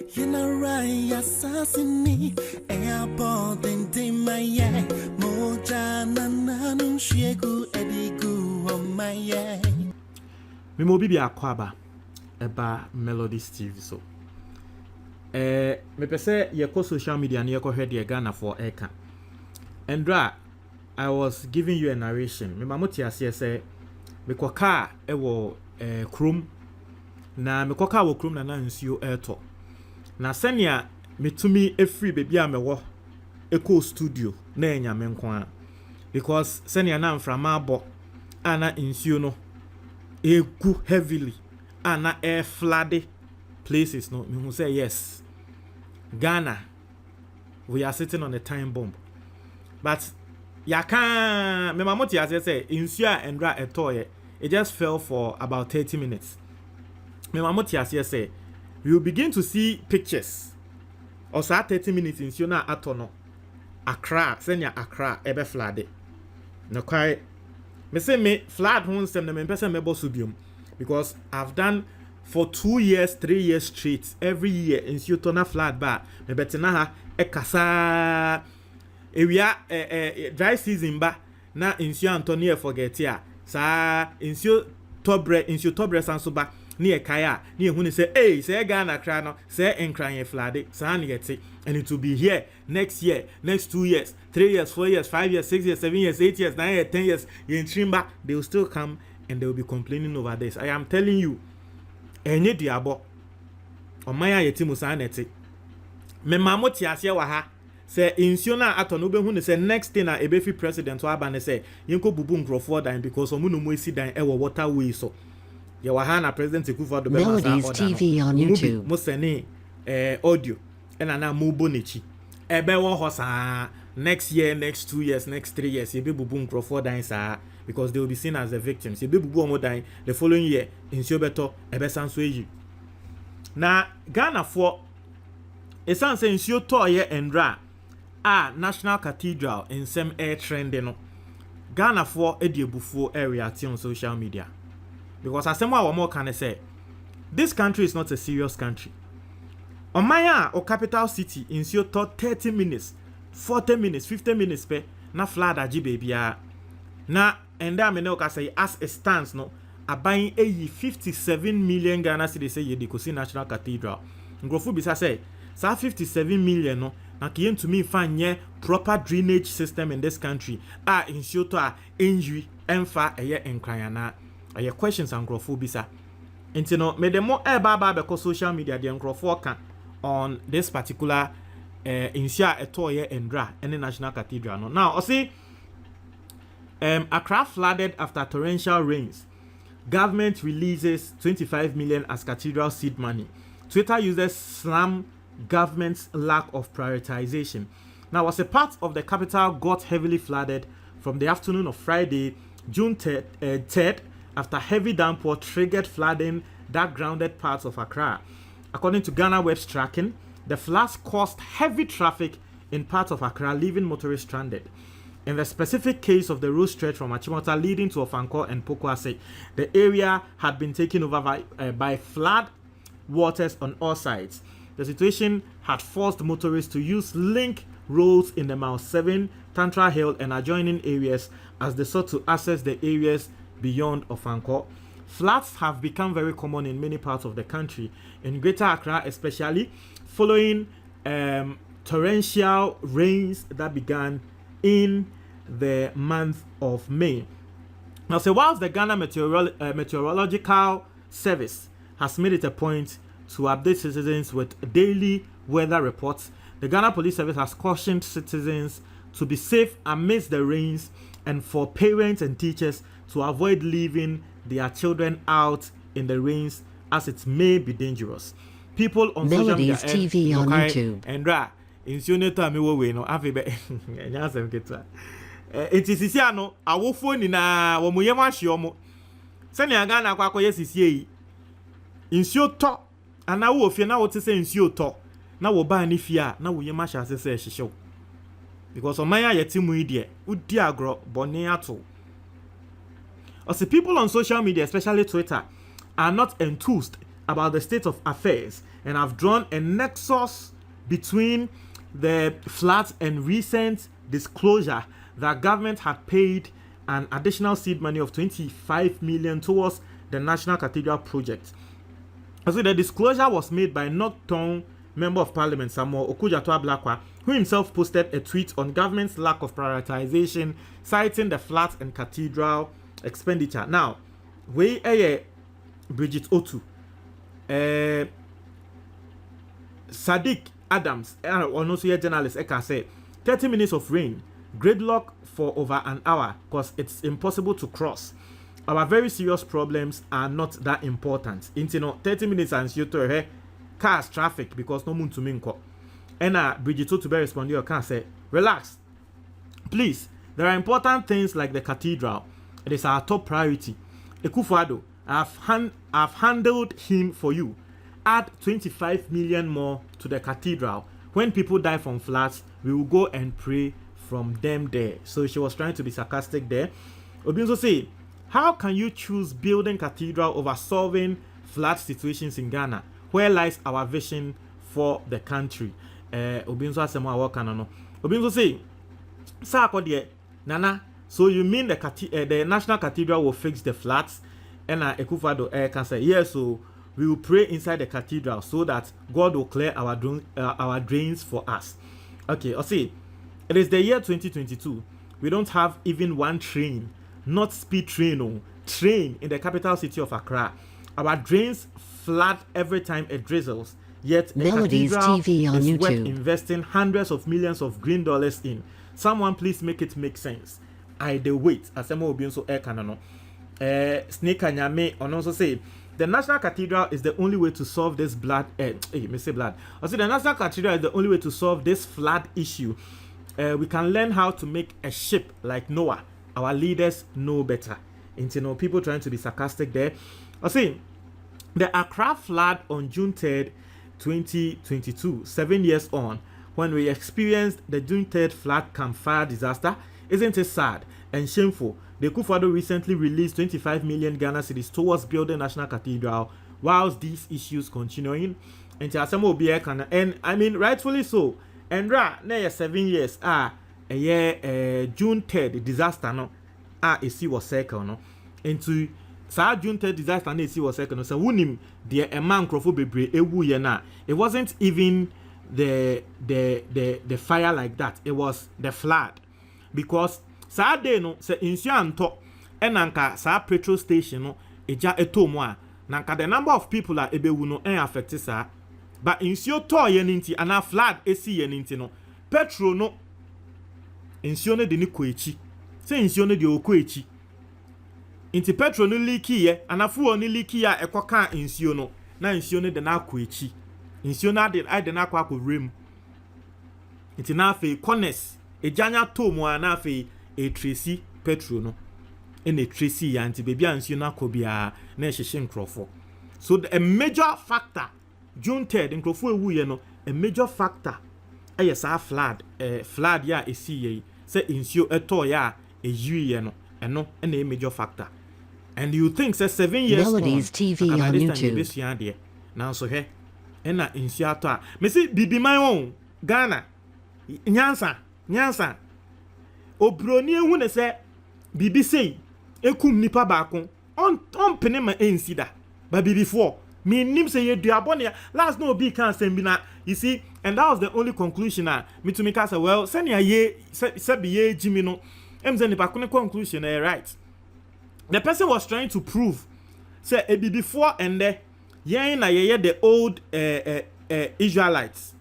You know right, assassinate. Airport and Timaya. Mojana Nanum Shegu Edigu on my eye. Memo bibi akwaba eba Melodies TV so. Me pese ye ko social media na ye ko hwede Ghana for eka. Endra, I was giving you a narration. Me mamoti ase say me kwaka ewo krom na me kwaka wo krom na nsuo eto. Na senia metumi efree baby a mewo eco studio na enya me nko because senia na mframa abo ana nsuo no egu heavily ana air flooded places no me who say yes Ghana we are sitting on a time bomb but yaka me mamoti as say nsuo a endra etoye it just fell for about 30 minutes me mamoti as say we will begin to see pictures or 30 minutes nsuo na atono Accra senya Accra ebe flooded no kwai me say me flood hon sem na me person me boss biom because I've done for 2 years 3 years straight every year nsuo to na flood ba me betina ha ekasa ewia dry season ba na nsuo Antonio forget ya sa nsuo tobre sanso ba ni ekaya ni ehu ni say hey say Ghana kra no say enkran flood sa na yeti and it will be here next year next 2 years 3 years 4 years 5 years 6 years 7 years 8 years 9 years 10 years in Trimba they will still come and they will be complaining over this. I am telling you enye diabo omaya yeti musa neti me mamoti ase wa ha say insio na atono be hu ne say next thing na ebefi president wa ba ne say yenko bubu nkrofo dan because omu no mu esi dan e wo waterway so ye wa ha na president Ekufa do be MELODIES TV on YouTube mo sene audio and na mubo nechi ebe wo ho sa next year next 2 years next 3 years ye be bubu nkrofo dan sa because they will be seen as the victims ye be bubu omo dan the following year insio beto ebe sanso eyi na Ghana for esan say insio to ye endra National Cathedral in some air trending no Ghana for ediebufuo area on social media because as someone more can say this country is not a serious country. On my or capital city in to 30 minutes 40 minutes 50 minutes pe na flood aji baby na enda me no ka say as it stands no aban 57 million Ghana cedis say ye de kosi National Cathedral ngrofu bisa say 57 million no na kiyen to me find proper drainage system in this country in to injury emfa eye enkran na aye questions and ngrofobisa intino me the more eba be social media the ngrofo kan on this particular insua etoye endra any National Cathedral no now I see Accra flooded after torrential rains. Government releases 25 million as cathedral seed money. Twitter users slam government's lack of prioritization. Now, as a part of the capital got heavily flooded from the afternoon of Friday, June 3rd, after heavy downpour triggered flooding that grounded parts of Accra. According to Ghana Web's tracking, the floods caused heavy traffic in parts of Accra, leaving motorists stranded. In the specific case of the road stretch from Achimota leading to Ofanko and Pokwase, the area had been taken over by flood waters on all sides. The situation had forced motorists to use link roads in the Mile 7, Tantra Hill and adjoining areas as they sought to access the areas beyond Ofanko. Floods have become very common in many parts of the country, in Greater Accra especially, following torrential rains that began in the month of May. Now, so whilst the Ghana Meteorological Service has made it a point to update citizens with daily weather reports, the Ghana Police Service has cautioned citizens to be safe amidst the rains and for parents and teachers to avoid leaving their children out in the rains as it may be dangerous. People on MELODIES social media TV on YouTube and insuneto me we no afebe nyasem ketua etisi ano awofo ni na wo moyem ahye omo se ne aga na akwa yesisie yi insuo to ana wo ofie na wo te se insuo to na wo ba ni fie a na wo yem ahye asese ehyehew because omanya yetimu ide udi agro bone ato. Also, people on social media, especially Twitter, are not enthused about the state of affairs and have drawn a nexus between the floods and recent disclosure that government had paid an additional seed money of 25 million towards the National Cathedral project. So the disclosure was made by Northtown Member of Parliament Samuel Okudzato-Ablakwa, who himself posted a tweet on government's lack of prioritization, citing the floods and cathedral expenditure. Now, we Bridget Otu, Sadiq Adams, and also a journalist, Eka said, 30 minutes of rain, gridlock for over an hour because it's impossible to cross. Our very serious problems are not that important. Into 30 minutes and you to cars traffic because no moon to minko. And Bridget to be responding, you can say, relax. Please, there are important things like the cathedral. It is our top priority. Ekufuado, I've handled him for you. Add 25 million more to the cathedral. When people die from floods, we will go and pray from them there. So she was trying to be sarcastic there. Obiunso say, how can you choose building cathedral over solving flood situations in Ghana? Where lies our vision for the country? Obiunso asemo awoka no. Obiunso say, sa akode nana, so you mean the National Cathedral will fix the floods? And Ekufado can say, yes, so we will pray inside the cathedral so that God will clear our drains for us. Okay, I'll say, it is the year 2022. We don't have even one train, not speed train, train in the capital city of Accra. Our drains flood every time it drizzles. Yet the Melodies cathedral TV on is YouTube. worth investing hundreds of millions of green dollars in. Someone please make it make sense. I the wait. Asemo Obiunso Kanano. Snake Anyame on also say the National Cathedral is the only way to solve this blood. Blood. Also, the National Cathedral is the only way to solve this flood issue. We can learn how to make a ship like Noah. Our leaders know better. And people trying to be sarcastic there. I see the Accra flood on June 3rd, 2022, 7 years on, when we experienced the June 3rd flood camp fire disaster. Isn't it sad and shameful? The Akufo-Addo recently released 25 million Ghana cedis towards building National Cathedral, whilst these issues continuing. And I mean, rightfully so. And na 7 years a year June 3rd disaster no a sea was circle no into sa June 3rd disaster na sea was circle no so wunim the a man crofo bebre ewu ye na it wasn't even the fire like that, it was the flood, because sa day no se insu anto enanka sa petrol station no eja etomo a nanka the number of people are ebewu no affect sa. But insio to ye ninti ana flood esi ye ninti no petrol no insio ne de ni ko echi se insio ne de okọ echi inti petrol no leaki ye ana fuel no leaki ya ekoka insio no na insio ne de na akọ echi insio na de I de na akọ rem inti na afi corners ejanya to mo na afi e tracy petrol no e tracy ya inti baby insio na akọ bia na ehihye nkrofo. So a major factor June 3rd in Krofo ewu ye no a major factor yes flood ya esi ye say insio eto ya eyi ye no eno na a major factor. And you think say 7 years Melodies on, TV on YouTube now so he ena insio ato a me say bibiman won Ghana nyansa obroni ehu ne say bibi sei ekum nipa baako on pene ma ensida ba bibi for me nim say you duabone last no be can sembina, you see. And that was the only conclusion me to make us say well send ye say be ye jimi no emze nipa ko conclusion right. The person was trying to prove say e be before and there yen na ye the old Israelites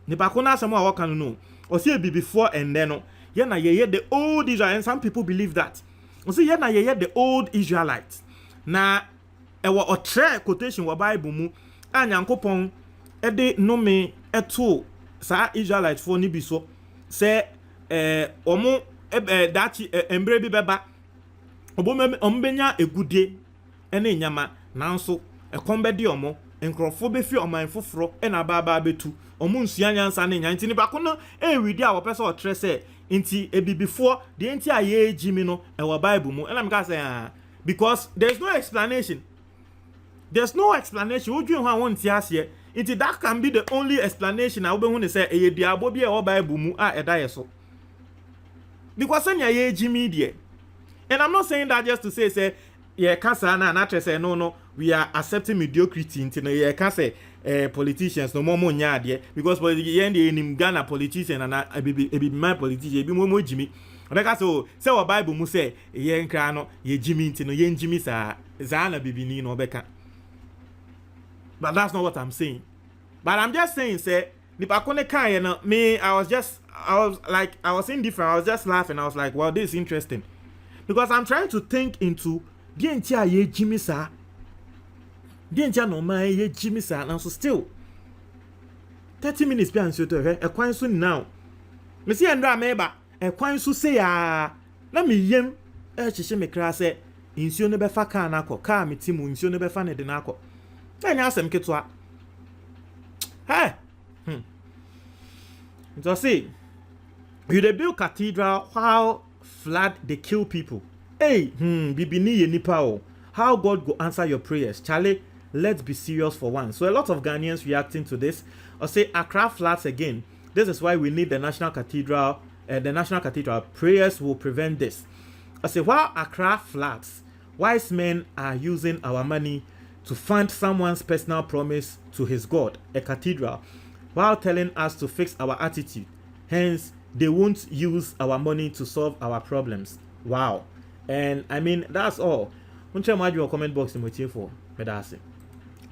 nipa ko na asemo a waka no o say e be before and there no yen na ye the old Israel, and some people believe that o say yen na ye the old Israelites na ewo otre quotation wa Bible mu anyankopon ede nome eto sa Israelite for ni bi so se omo dachi embre bi beba ombenya egudie ene nyama nanso ekombe de omo enkrofo be fi oman foforo ena baba betu omo nsua nyansa ne nyanti ni bako no ewidi a wo pese otre se nti ebibifo de nti aye ejimi no ewo Bible mu ena meka say because there's no explanation. There's no explanation. What do you want to say? That can be the only explanation I will say a diabobi or Bible mu a so. Because ye Jimmy dear. And I'm not saying that just to say yeah, Kasana and say no, we are accepting mediocrity into ye can say politicians no more money because for the end in Ghana politician and a be my politician be more Jimmy. Like so say what Bible mu say ye nkra ye Jimmy into no ye Jimmy sa zana bibini no beka. But that's not what I'm saying. But I'm just saying, say, me, I was indifferent. I was just laughing. I was like, wow, this is interesting. Because I'm trying to think into, ye Jimmy sa. No man ye Jimmy sa. And so still, 30 minutes be answer to her. A quite soon now. Me see Andra meba. A quite soon say, let me yem. She me cry say, insure never fa car nako. Car me timu, insure never fan de nako. Then you ask them ketwa. Hey. So see, you dey build cathedral while flood they kill people. Hey, bibini ye nipa o. How God go answer your prayers? Charlie, let's be serious for once. So a lot of Ghanaians reacting to this. Or say Accra floods again. This is why we need the National Cathedral. Prayers will prevent this. I say while Accra floods, wise men are using our money to fund someone's personal promise to his God, a cathedral, while telling us to fix our attitude. Hence, they won't use our money to solve our problems. Wow. And I mean, that's all. Comment box in for.